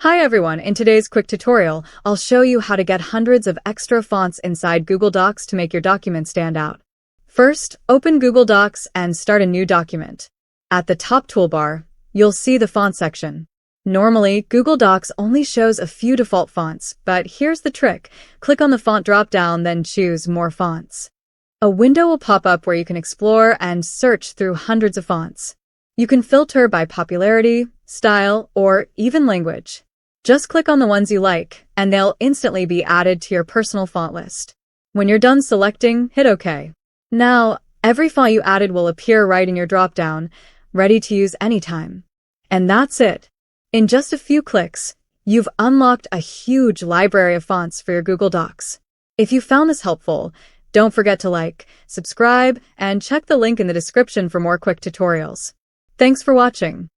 Hi everyone, in today's quick tutorial, I'll show you how to get hundreds of extra fonts inside Google Docs to make your document stand out. First, open Google Docs and start a new document. At the top toolbar, you'll see the font section. Normally, Google Docs only shows a few default fonts, but here's the trick. Click on the font drop-down, then choose More Fonts. A window will pop up where you can explore and search through hundreds of fonts. You can filter by popularity, style, or even language. Just click on the ones you like, and they'll instantly be added to your personal font list. When you're done selecting, hit OK. Now, every font you added will appear right in your drop-down, ready to use anytime. And that's it. In just a few clicks, you've unlocked a huge library of fonts for your Google Docs. If you found this helpful, don't forget to like, subscribe, and check the link in the description for more quick tutorials. Thanks for watching.